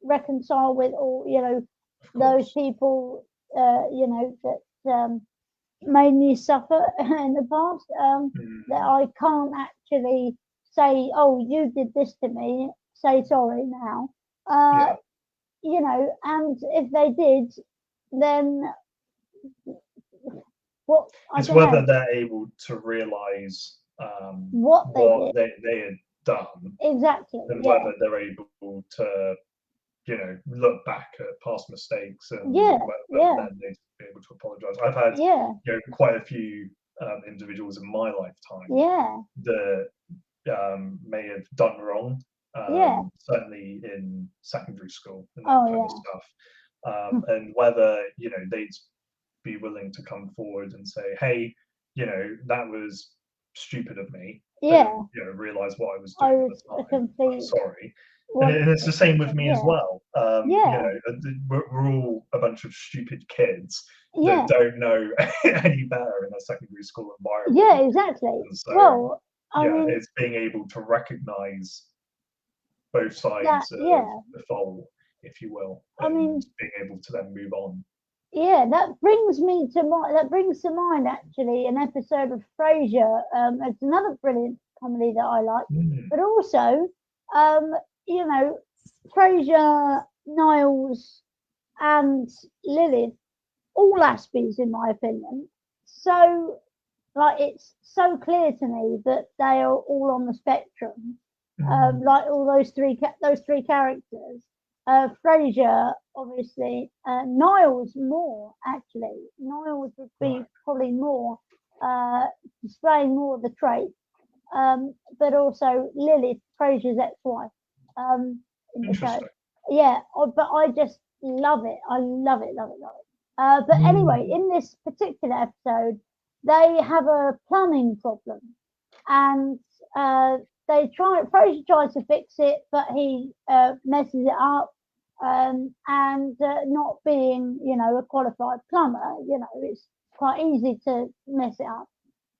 reconcile with, or those people, that made me suffer in the past. That I can't actually say, "Oh, you did this to me. Say sorry now." And if they did, then what? It's whether they're able to realise what they had done. Exactly. And whether they're able to, look back at past mistakes and then they'd be able to apologise. I've had quite a few individuals in my lifetime that may have done wrong. Certainly in secondary school and that kind of stuff. And whether they'd be willing to come forward and say, "Hey, that was stupid of me. Realize what I was doing at the time. I'm sorry." And it's the same with me as well. We're all a bunch of stupid kids that don't know any better in a secondary school environment. Yeah, exactly. So, well, I mean, it's being able to recognize both sides of the fold, if you will, and being able to then move on. Yeah, that brings to mind actually an episode of Frasier. It's another brilliant comedy that I like, but also, Frasier, Niles, and Lilith, all Aspies in my opinion. So, like, it's so clear to me that they are all on the spectrum. Like all those three characters. Frasier, obviously, Niles more actually. Niles would be probably more displaying more of the traits, but also Lilith, Frasier's ex-wife, in the show. Yeah, but I just love it. I love it. But anyway, in this particular episode, they have a plumbing problem, and Frasier tries to fix it, but he messes it up. And not being, a qualified plumber, it's quite easy to mess it up.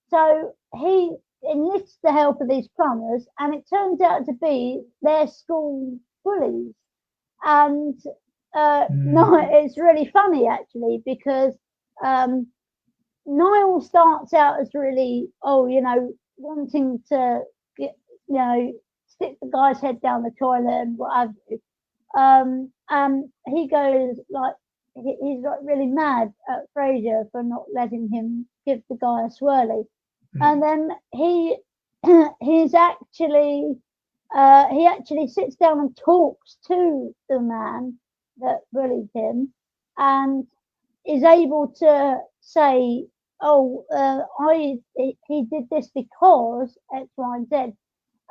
So he enlists the help of these plumbers, and it turns out to be their school bullies. And no, it's really funny actually, because Niall starts out as really, wanting to get, stick the guy's head down the toilet and what have you. And he goes like, he's like really mad at Frasier for not letting him give the guy a swirly. And then he he's actually he actually sits down and talks to the man that bullied him, and is able to say, "Oh, he did this because X, Y, and Z,"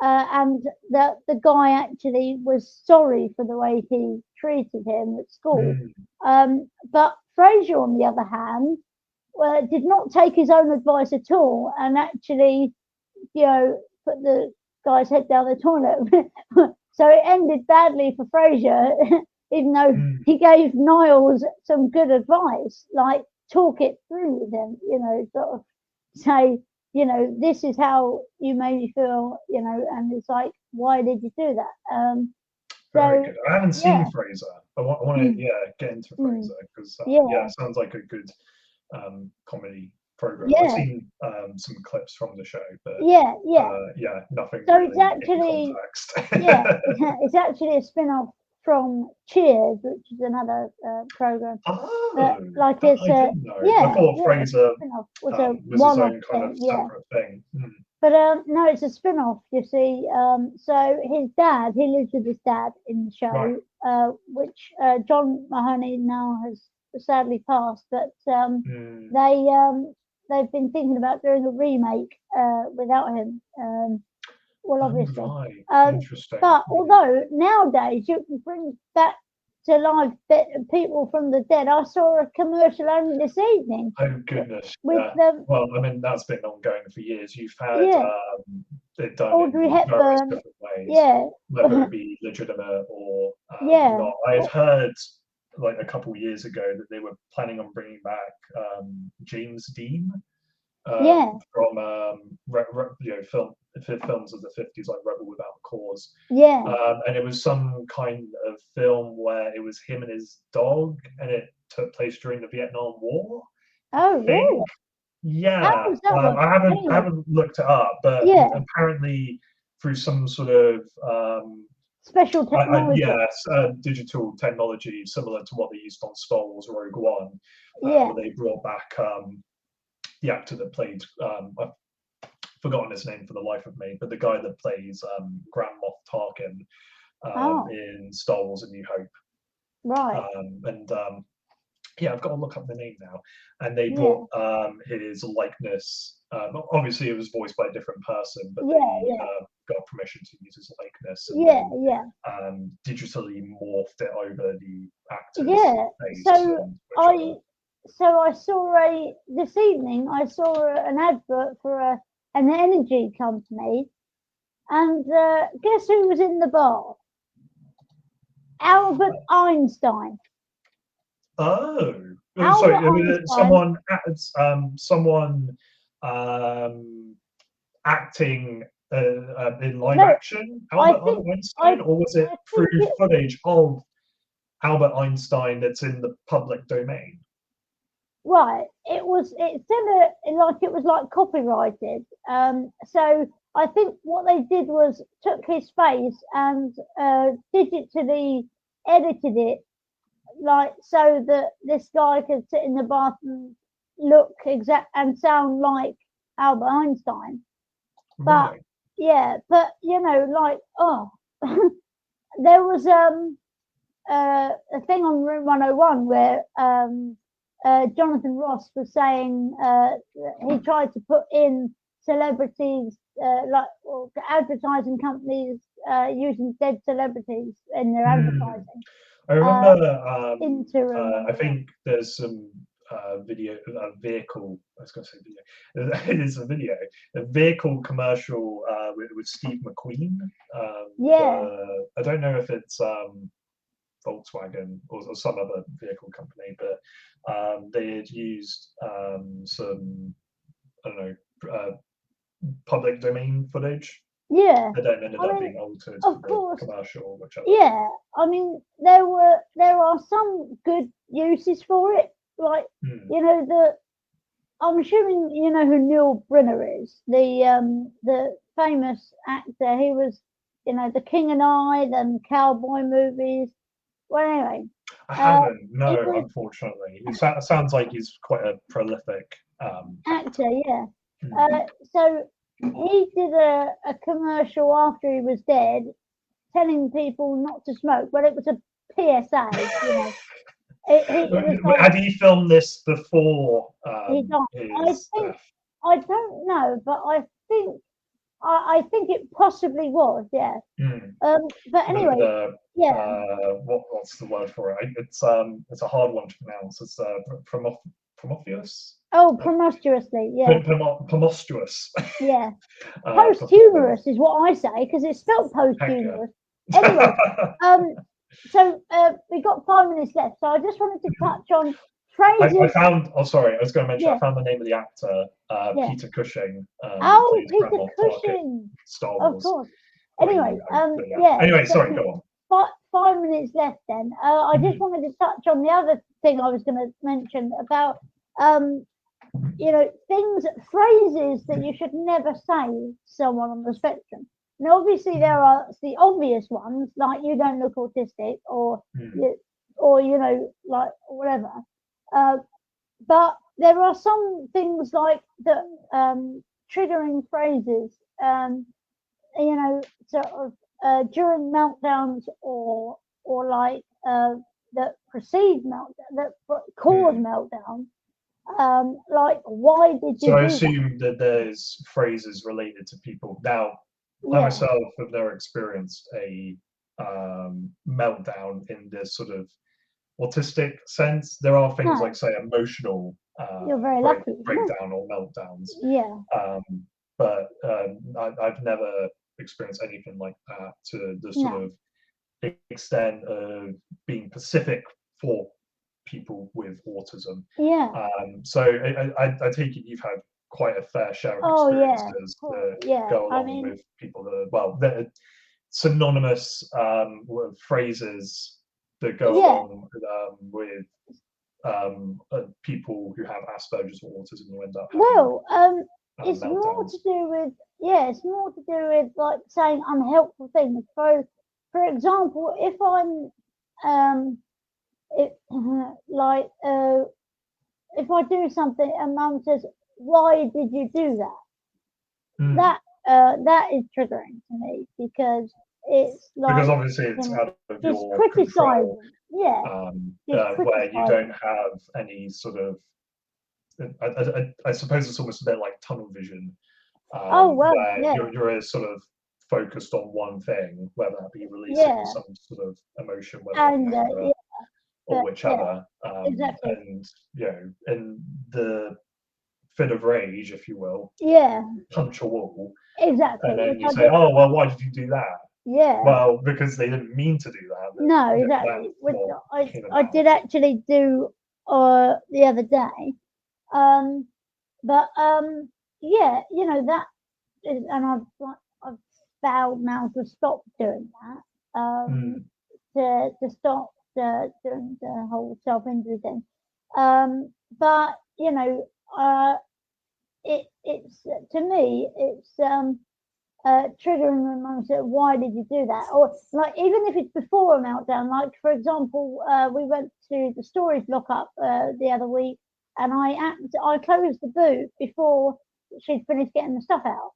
and that the guy actually was sorry for the way he treated him at school. But Fraser, on the other hand, did not take his own advice at all, and actually, put the guy's head down the toilet. So it ended badly for Fraser, even though he gave Niles some good advice, like talk it through with him, sort of say, this is how you made me feel, and it's like, why did you do that? Very good. I haven't seen Fraser. I want to, get into Fraser because it sounds like a good comedy program. I've seen some clips from the show, but nothing. So really it's actually in context. it's actually a spin-off from Cheers, which is another program. Oh, like it's I thought Fraser was his own kind of separate thing. But no, it's a spin-off, you see. So his dad, he lives with his dad in the show, which John Mahoney now has sadly passed, but they've been thinking about doing a remake without him. Well, obviously. Interesting. But although nowadays you can bring back to life people from the dead. I saw a commercial only this evening. Oh goodness! With well, I mean that's been ongoing for years. You've had they've done Audrey in Hepburn, various different ways, whether it be legitimate or not. I've heard like a couple of years ago that they were planning on bringing back James Dean from films of the 50s like Rebel Without a Cause. And it was some kind of film where it was him and his dog, and it took place during the Vietnam War. Oh, really? Yeah, I haven't looked it up, but apparently through some sort of special technology, digital technology similar to what they used on Star Wars Rogue One, where they brought back the actor that played I've forgotten his name for the life of me, but the guy that plays Grand Moff Tarkin in Star Wars: A New Hope. Right. I've got to look up the name now. And they brought his likeness. Obviously, it was voiced by a different person, but they got permission to use his likeness. And digitally morphed it over the actor's face. So I saw this evening. I saw an advert for an energy company, and guess who was in the bar? Albert Einstein. Oh, sorry. Someone acting in live action. Albert Einstein, or was it through footage of Albert Einstein that's in the public domain? Right. It was copyrighted. So I think what they did was took his face and digitally edited it, like so that this guy could sit in the bathroom, look exact and sound like Albert Einstein. But but there was a thing on Room 101 where Jonathan Ross was saying he tried to put in celebrities advertising companies using dead celebrities in their advertising. I remember. I think there's some vehicle. I was going to say video. It is a video. A vehicle commercial with Steve McQueen. I don't know if it's Volkswagen or some other vehicle company, but they had used some, I don't know, public domain footage. And then ended up being altered of for course, the commercial or whichever. I mean there are some good uses for it, like I'm assuming you know who Neil Brenner is, the famous actor. He was the King and I, then cowboy movies. Well, anyway, I haven't. No, unfortunately. It sounds like he's quite a prolific actor. So he did a commercial after he was dead, telling people not to smoke, but it was a PSA, you know. It was like, had he filmed this before he died. I his think, death? I don't know, but I think it possibly was, yeah. But anyway, yeah. What's the word for it? It's a hard one to pronounce. It's promiscuous. Oh, promiscuously, yeah. Promiscuous. Yeah. Posthumous is what I say, because it's spelled posthumous. Anyway, so we got 5 minutes left, so I just wanted to touch on phrases. I found. Oh, sorry, I was going to mention. Yeah. I found the name of the actor, Peter Cushing. Peter Cushing. Star Wars. Of course. Anyway, yeah. Anyway, sorry, go on. 5 minutes left then. I just wanted to touch on the other thing I was going to mention about, you know, phrases that you should never say to someone on the spectrum. And obviously there are the obvious ones, like you don't look autistic, or you know, like whatever. But there are some things like the triggering phrases, you know, sort of during meltdowns, or like that precede meltdown, that cause meltdown. Like, why did you? So I assume that there's phrases related to people. Now, I myself have never experienced a meltdown in this sort of autistic sense. There are things like, say, emotional You're very lucky. breakdown or meltdowns. Yeah. But I've never experienced anything like that to the sort of extent of being specific for people with autism. Yeah. So I take it you've had quite a fair share of experiences that go along with people that are synonymous phrases that go along with people who have Asperger's or autism who end up having it's more to do with it's more to do with like saying unhelpful things. For example, if I'm if I do something and Mum says, "Why did you do that?" That is triggering to me, because it's like, because obviously it's out of your control, where you don't have any sort of. I suppose it's almost a bit like tunnel vision, where you're sort of focused on one thing, whether that be releasing some sort of emotion, whether or whichever, exactly. And you know, in the fit of rage, if you will, punch a wall, exactly, and then you say, "Oh, well, why did you do that?" Yeah. Well, because they didn't mean to do that. No, exactly. Which I did actually do the other day. But yeah, you know, that is, and I've vowed now to stop doing that. To stop doing the whole self-injury thing. But you know, it's to me, it's triggering the mindset. Why did you do that? Or like, even if it's before a meltdown, like for example, we went to the storage lockup the other week, and I closed the boot before she'd finished getting the stuff out.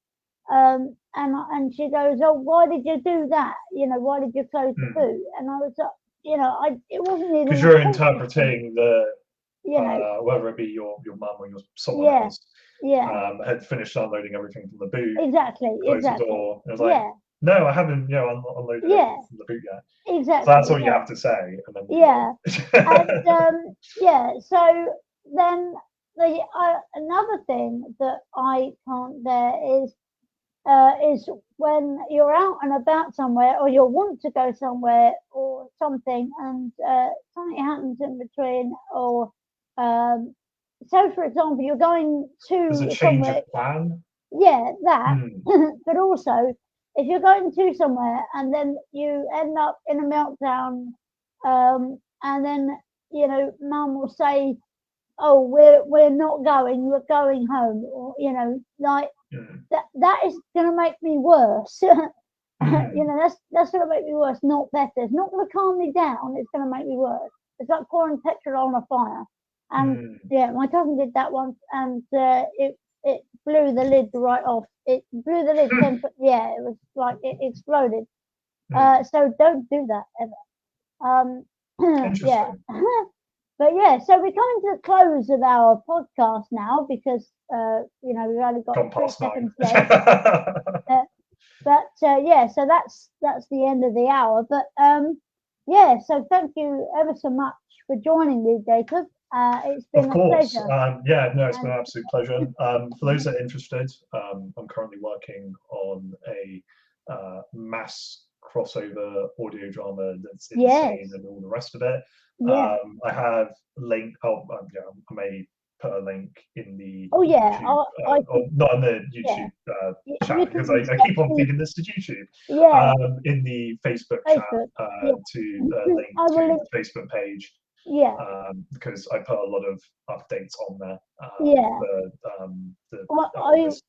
And she goes, "Oh, why did you do that? You know, why did you close the boot?" And I was like, you know, it wasn't even, because you're interpreting whether it be your mum or someone else. Had finished unloading everything from the boot. Exactly. Closed the door. And I was like, no, I haven't, unloaded everything from the boot yet. Exactly. So that's all you have to say. And then so then another thing that I can't bear is when you're out and about somewhere, or you want to go somewhere or something, and something happens in between, or so for example, you're going to there's a change of plan. But also, if you're going to somewhere and then you end up in a meltdown, and then, you know, Mum will say, "Oh, we're not going, we're going home," or, you know, like that is going to make me worse. You know, that's going to make me worse, not better. It's not going to calm me down. It's going to make me worse. It's like pouring petrol on a fire. And my cousin did that once, and it blew the lid right off. It blew the lid 10 foot. Yeah, it was like it exploded. So don't do that ever. Yeah. But yeah, so we're coming to the close of our podcast now because we've only got 3 seconds left. Yeah, so that's the end of the hour. But yeah, so thank you ever so much for joining me, Jacob. It's been a pleasure. It's been an absolute pleasure. For those that are interested, I'm currently working on a mass crossover audio drama that's insane and all the rest of it. I have link. I may put a link in the YouTube, not in the YouTube chat because I keep on thinking this is YouTube. In the Facebook chat to link to the Facebook page. Because I put a lot of updates on there. This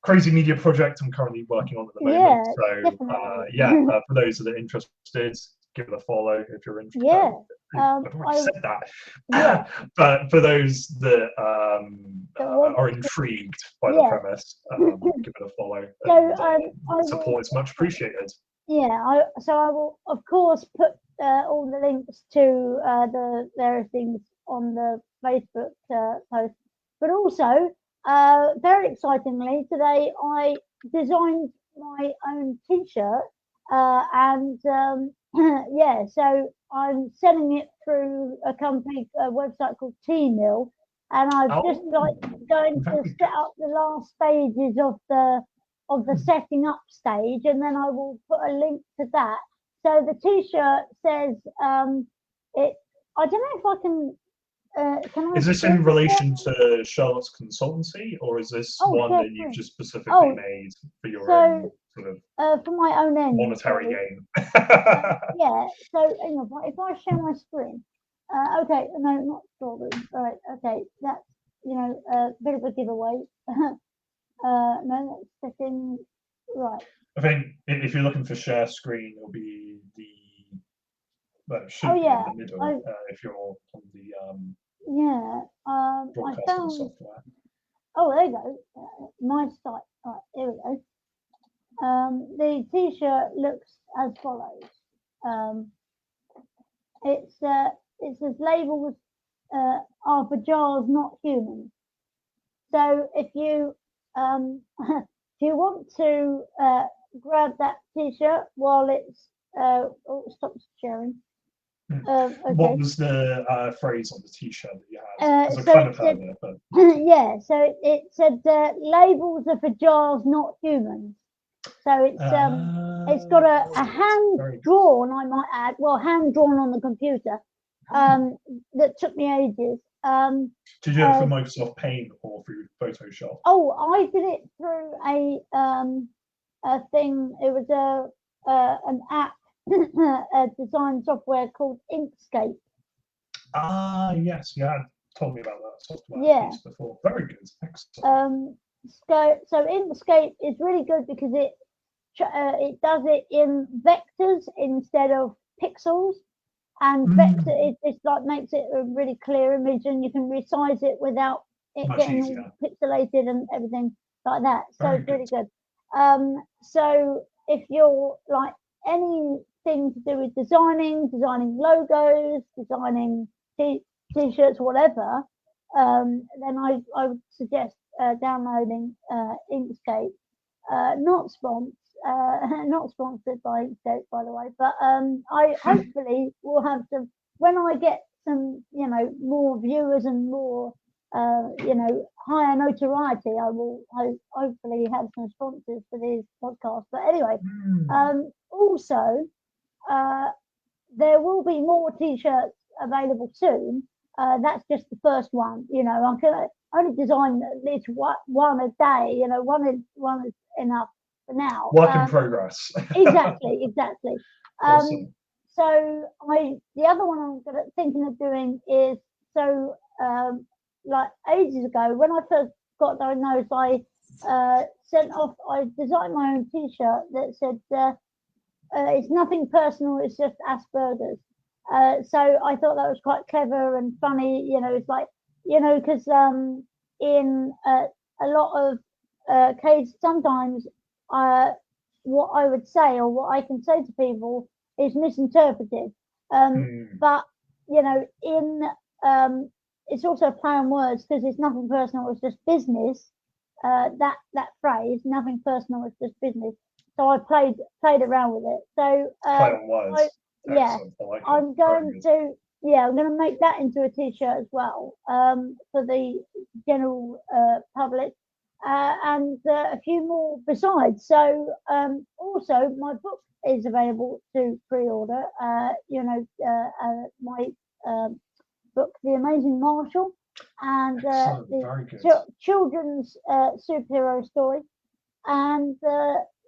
crazy media project I'm currently working on at the moment. So for those that are interested, give it a follow if you're interested. I've already said that. But for those that are intrigued by the premise, give it a follow. Support is much appreciated. So I will, of course, put all the links to the various things on the Facebook post. But also, very excitingly, today I designed my own T-shirt, and so I'm selling it through a company, a website called T-Mill, and I've just going to set up the last stages of the setting up stage, and then I will put a link to that. So the T-shirt says I don't know if I can. Is this in relation to Charlotte's consultancy, or is this one that you've just specifically made for your own sort of for my own end monetary gain? So hang on, if I share my screen, okay, no, not strawberries. All right, okay, that's a bit of a giveaway. No, that's second. Right. I think if you're looking for share screen, it'll be the. Well, it should be in the middle if you're on the broadcasting software. Oh, there you go. My site. All right, here we go. The T-shirt looks as follows. It says labels are for jars, not humans. So if you if you want to grab that T-shirt while it's stop sharing. Okay. What was the phrase on the T-shirt that you had? Because I kind of heard it, but so it said labels are for jars, not humans. So it's got a hand drawn, I might add, hand drawn on the computer. That took me ages. Did you do it for Microsoft Paint or through Photoshop? Oh, I did it through a thing. It was an app, a design software called Inkscape. Yes, you had told me about that software piece before. Very good, excellent. So Inkscape is really good because it does it in vectors instead of pixels, and vector it like makes it a really clear image, and you can resize it without it getting all pixelated and everything like that. So it's really good. So if you're like anything to do with designing logos, designing t-shirts, whatever, then I would suggest downloading Inkscape. Not sponsored by Inkscape, by the way, but I hopefully will have some when I get some more viewers and more higher notoriety. I will hopefully have some sponsors for these podcasts. But anyway, also there will be more T-shirts available soon. That's just the first one. I'm gonna only design at least one a day. One is enough for now. Work in progress. Exactly. Awesome. So the other one I'm thinking of doing is like ages ago when I first got diagnosed, I designed my own T-shirt that said it's nothing personal, it's just Asperger's. So I thought that was quite clever and funny. It's like because in a lot of cases, sometimes what I would say or what I can say to people is misinterpreted. But it's also a play on words because it's nothing personal, it's just business. That phrase, nothing personal, it's just business. So I played around with it. So play on words. I'm going to make that into a t-shirt as well, for the general public, and a few more besides. So also my book is available to pre-order. My book, The Amazing Marshall, and the children's superhero story, and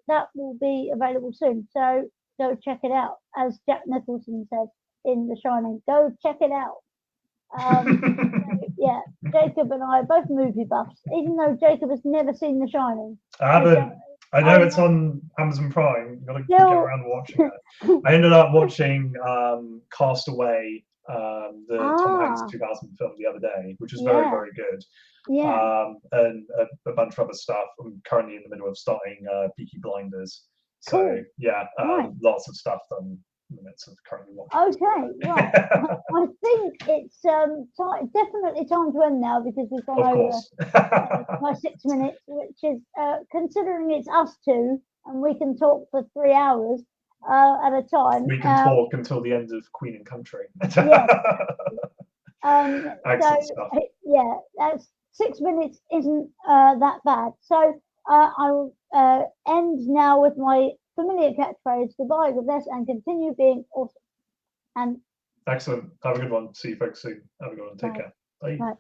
that will be available soon. So go check it out, as Jack Nicholson said in The Shining. Go check it out. Yeah, Jacob and I are both movie buffs, even though Jacob has never seen The Shining. I haven't. I know it's on Amazon Prime. You've got to get around watching it. I ended up watching Cast Away, the Tom Hanks 2000 film, the other day, which was very, very good. Yeah. And a bunch of other stuff. I'm currently in the middle of starting Peaky Blinders. So cool. Lots of stuff that I'm in the midst of currently watching. Okay, right. I think it's definitely time to end now, because we've gone over by 6 minutes, which is considering it's us two and we can talk for 3 hours at a time. We can talk until the end of Queen and Country. That's 6 minutes isn't that bad. So I will end now with my familiar catchphrase: goodbye, God bless, and continue being awesome. And excellent. Have a good one. See you folks soon. Have a good one. Take care. Bye.